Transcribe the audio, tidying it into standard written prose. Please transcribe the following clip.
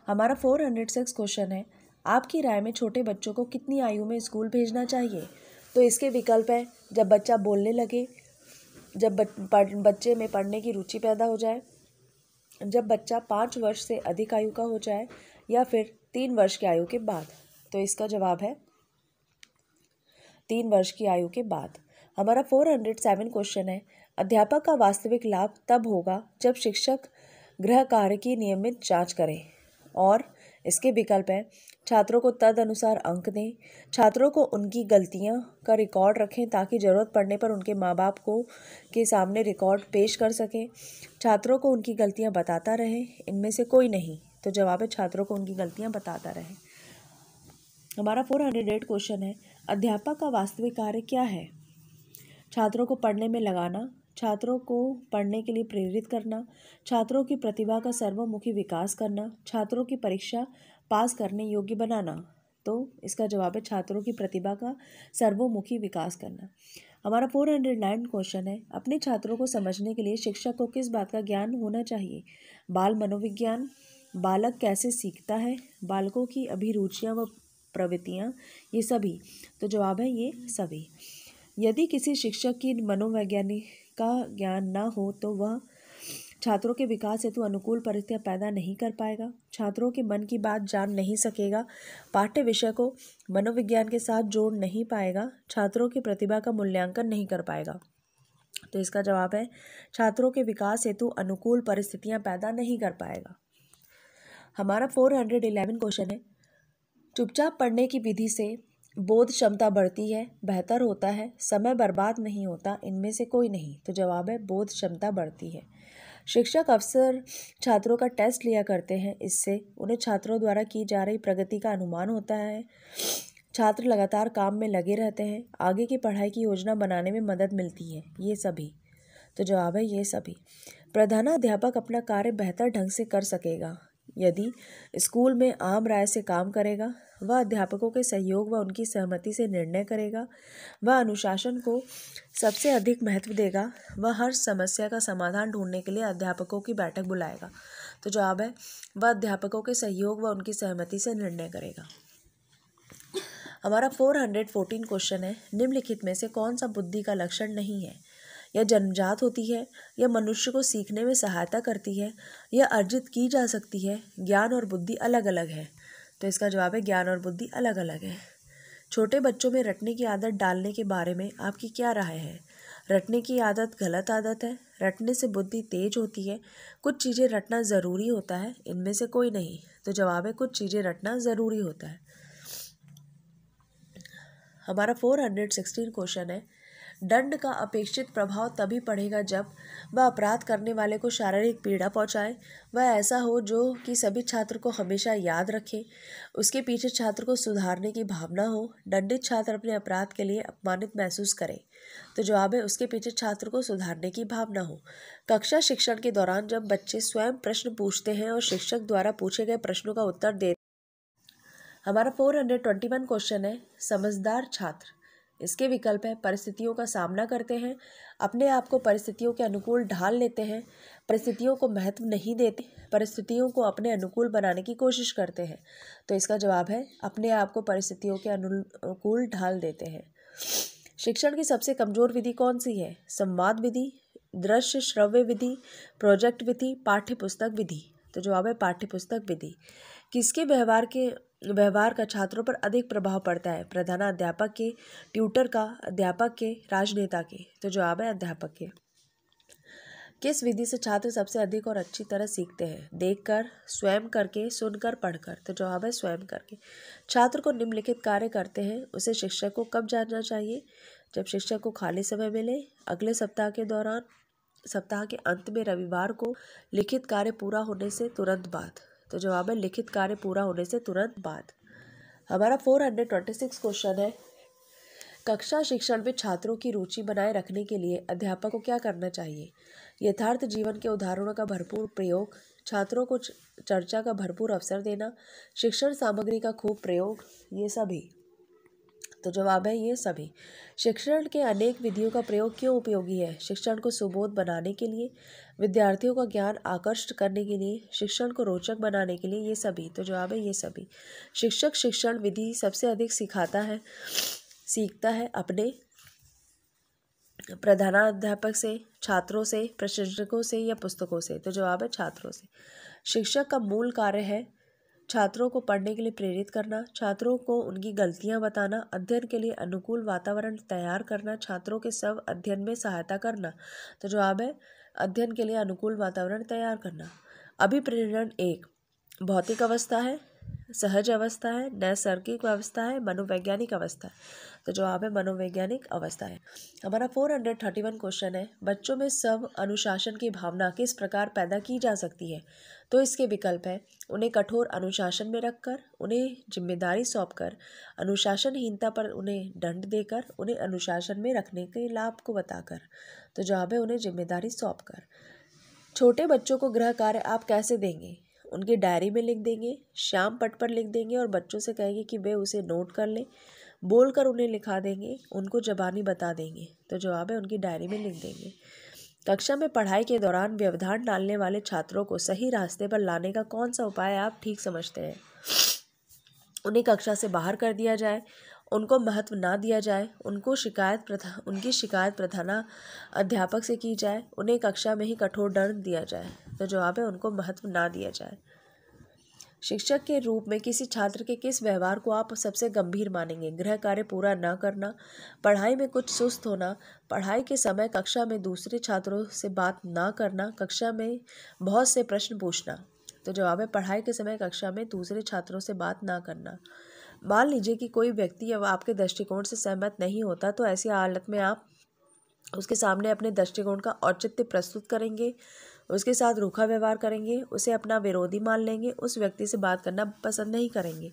हमारा 406 क्वेश्चन है, आपकी राय में छोटे बच्चों को कितनी आयु में स्कूल भेजना चाहिए? तो इसके विकल्प है, जब बच्चा बोलने लगे, जब बच्चे में पढ़ने की रुचि पैदा हो जाए, जब बच्चा 5 वर्ष से अधिक आयु का हो जाए, या फिर 3 वर्ष की आयु के बाद। तो इसका जवाब है 3 वर्ष की आयु के बाद। हमारा 407 क्वेश्चन है, अध्यापक का वास्तविक लाभ तब होगा जब शिक्षक गृह कार्य की नियमित जांच करें। और इसके विकल्प है, छात्रों को तद अनुसार अंक दें, छात्रों को उनकी गलतियां का रिकॉर्ड रखें ताकि ज़रूरत पड़ने पर उनके माँ बाप को के सामने रिकॉर्ड पेश कर सकें, छात्रों को उनकी गलतियां बताता रहें। इनमें से कोई नहीं। तो जवाब है छात्रों को उनकी गलतियां बताता रहें। हमारा 408 क्वेश्चन है, अध्यापक का वास्तविक कार्य क्या है? छात्रों को पढ़ने में लगाना, छात्रों को पढ़ने के लिए प्रेरित करना, छात्रों की प्रतिभा का सर्वमुखी विकास करना, छात्रों की परीक्षा पास करने योग्य बनाना। तो इसका जवाब है छात्रों की प्रतिभा का सर्वमुखी विकास करना। हमारा 409 क्वेश्चन है, अपने छात्रों को समझने के लिए शिक्षक को किस बात का ज्ञान होना चाहिए? बाल मनोविज्ञान, बालक कैसे सीखता है, बालकों की अभिरुचियाँ व प्रवृत्तियाँ, ये सभी। तो जवाब है ये सभी। यदि किसी शिक्षक की मनोवैज्ञानिक का ज्ञान न हो तो वह छात्रों के विकास हेतु अनुकूल परिस्थितियां पैदा नहीं कर पाएगा, छात्रों के मन की बात जान नहीं सकेगा, पाठ्य विषय को मनोविज्ञान के साथ जोड़ नहीं पाएगा, छात्रों की प्रतिभा का मूल्यांकन नहीं कर पाएगा। तो इसका जवाब है छात्रों के विकास हेतु अनुकूल परिस्थितियां पैदा नहीं कर पाएगा। हमारा 411 क्वेश्चन है, चुपचाप पढ़ने की विधि से बोध क्षमता बढ़ती है, बेहतर होता है, समय बर्बाद नहीं होता, इनमें से कोई नहीं। तो जवाब है बोध क्षमता बढ़ती है। शिक्षक अक्सर छात्रों का टेस्ट लिया करते हैं, इससे उन्हें छात्रों द्वारा की जा रही प्रगति का अनुमान होता है, छात्र लगातार काम में लगे रहते हैं, आगे की पढ़ाई की योजना बनाने में मदद मिलती है, ये सभी। तो जवाब है ये सभी। प्रधानाध्यापक अपना कार्य बेहतर ढंग से कर सकेगा यदि स्कूल में आम राय से काम करेगा, वह अध्यापकों के सहयोग व उनकी सहमति से निर्णय करेगा, वह अनुशासन को सबसे अधिक महत्व देगा, वह हर समस्या का समाधान ढूंढने के लिए अध्यापकों की बैठक बुलाएगा। तो जवाब है वह अध्यापकों के सहयोग व उनकी सहमति से निर्णय करेगा। हमारा 414 क्वेश्चन है, निम्नलिखित में से कौन सा बुद्धि का लक्षण नहीं है? यह जन्मजात होती है, यह मनुष्य को सीखने में सहायता करती है, यह अर्जित की जा सकती है, ज्ञान और बुद्धि अलग अलग है। तो इसका जवाब है ज्ञान और बुद्धि अलग अलग है। छोटे बच्चों में रटने की आदत डालने के बारे में आपकी क्या राय है? रटने की आदत गलत आदत है, रटने से बुद्धि तेज होती है, कुछ चीज़ें रटना ज़रूरी होता है, इनमें से कोई नहीं। तो जवाब है कुछ चीज़ें रटना ज़रूरी होता है। हमारा 416 क्वेश्चन है, दंड का अपेक्षित प्रभाव तभी पड़ेगा जब वह अपराध करने वाले को शारीरिक पीड़ा पहुंचाए, वह ऐसा हो जो कि सभी छात्र को हमेशा याद रखे, उसके पीछे छात्र को सुधारने की भावना हो, दंडित छात्र अपने अपराध के लिए अपमानित महसूस करे। तो जवाब है उसके पीछे छात्र को सुधारने की भावना हो। कक्षा शिक्षण के दौरान जब बच्चे स्वयं प्रश्न पूछते हैं और शिक्षक द्वारा पूछे गए प्रश्नों का उत्तर देते। हमारा 421 क्वेश्चन है, समझदार छात्र। इसके विकल्प है, परिस्थितियों का सामना करते हैं, अपने आप को परिस्थितियों के अनुकूल ढाल लेते हैं, परिस्थितियों को महत्व नहीं देते, परिस्थितियों को अपने अनुकूल बनाने की कोशिश करते हैं। तो इसका जवाब है अपने आप को परिस्थितियों के अनुकूल ढाल देते हैं। शिक्षण की सबसे कमजोर विधि कौन सी है? संवाद विधि, दृश्य श्रव्य विधि, प्रोजेक्ट विधि, पाठ्य पुस्तक विधि। तो जवाब है पाठ्य पुस्तक विधि। किसके व्यवहार का छात्रों पर अधिक प्रभाव पड़ता है? प्रधानाध्यापक के, ट्यूटर का, अध्यापक के, राजनेता के। तो जवाब है अध्यापक के। किस विधि से छात्र सबसे अधिक और अच्छी तरह सीखते हैं? देखकर, स्वयं करके, सुनकर, पढ़कर। तो जवाब है स्वयं करके। छात्र को निम्नलिखित कार्य करते हैं, उसे शिक्षक को कब जानना चाहिए? जब शिक्षक को खाली समय मिले, अगले सप्ताह के दौरान, सप्ताह के अंत में, रविवार को, लिखित कार्य पूरा होने से तुरंत बाद। तो जवाब है लिखित कार्य पूरा होने से तुरंत बाद। हमारा 426 क्वेश्चन है, कक्षा शिक्षण में छात्रों की रुचि बनाए रखने के लिए अध्यापक को क्या करना चाहिए? यथार्थ जीवन के उदाहरणों का भरपूर प्रयोग, छात्रों को चर्चा का भरपूर अवसर देना, शिक्षण सामग्री का खूब प्रयोग, ये सभी। तो जवाब है ये सभी। शिक्षण के अनेक विधियों का प्रयोग क्यों उपयोगी है? शिक्षण को सुबोध बनाने के लिए, विद्यार्थियों का ज्ञान आकर्षित करने के लिए, शिक्षण को रोचक बनाने के लिए, ये सभी। तो जवाब है ये सभी। शिक्षक शिक्षण विधि सबसे अधिक सीखता है अपने प्रधानाध्यापक से, छात्रों से, प्रशिक्षकों से या पुस्तकों से। तो जवाब है छात्रों से। शिक्षक का मूल कार्य है छात्रों को पढ़ने के लिए प्रेरित करना, छात्रों को उनकी गलतियां बताना, अध्ययन के लिए अनुकूल वातावरण तैयार करना, छात्रों के स्व अध्ययन में सहायता करना। तो जवाब है अध्ययन के लिए अनुकूल वातावरण तैयार करना। अभिप्रेरण एक भौतिक अवस्था है, सहज अवस्था है, नैसर्गिक अवस्था है, मनोवैज्ञानिक अवस्था है। तो जवाब है मनोवैज्ञानिक अवस्था है। हमारा 431 क्वेश्चन है, बच्चों में स्व अनुशासन की भावना किस प्रकार पैदा की जा सकती है? तो इसके विकल्प है उन्हें कठोर अनुशासन में रखकर, उन्हें जिम्मेदारी सौंपकर, अनुशासनहीनता पर उन्हें दंड देकर, उन्हें अनुशासन में रखने के लाभ को बताकर। तो जवाब है उन्हें जिम्मेदारी सौंपकर। छोटे बच्चों को गृह कार्य आप कैसे देंगे? उनकी डायरी में लिख देंगे, श्याम पट पर लिख देंगे और बच्चों से कहेंगे कि वे उसे नोट कर लें, बोलकर उन्हें लिखा देंगे, उनको ज़बानी बता देंगे। तो जवाब है उनकी डायरी में लिख देंगे। कक्षा में पढ़ाई के दौरान व्यवधान डालने वाले छात्रों को सही रास्ते पर लाने का कौन सा उपाय आप ठीक समझते हैं? उन्हें कक्षा से बाहर कर दिया जाए, उनको महत्व ना दिया जाए, उनकी शिकायत प्रधान अध्यापक से की जाए, उन्हें कक्षा में ही कठोर दंड दिया जाए। तो जवाब है उनको महत्व ना दिया जाए। शिक्षक के रूप में किसी छात्र के किस व्यवहार को आप सबसे गंभीर मानेंगे? गृह कार्य पूरा न करना, पढ़ाई में कुछ सुस्त होना, पढ़ाई के समय कक्षा में दूसरे छात्रों से बात ना करना, कक्षा में बहुत से प्रश्न पूछना। तो जवाब है पढ़ाई के समय कक्षा में दूसरे छात्रों से बात ना करना। मान लीजिए कि कोई व्यक्ति अब आपके दृष्टिकोण से सहमत नहीं होता, तो ऐसी हालत में आप उसके सामने अपने दृष्टिकोण का औचित्य प्रस्तुत करेंगे, उसके साथ रूखा व्यवहार करेंगे, उसे अपना विरोधी मान लेंगे, उस व्यक्ति से बात करना पसंद नहीं करेंगे।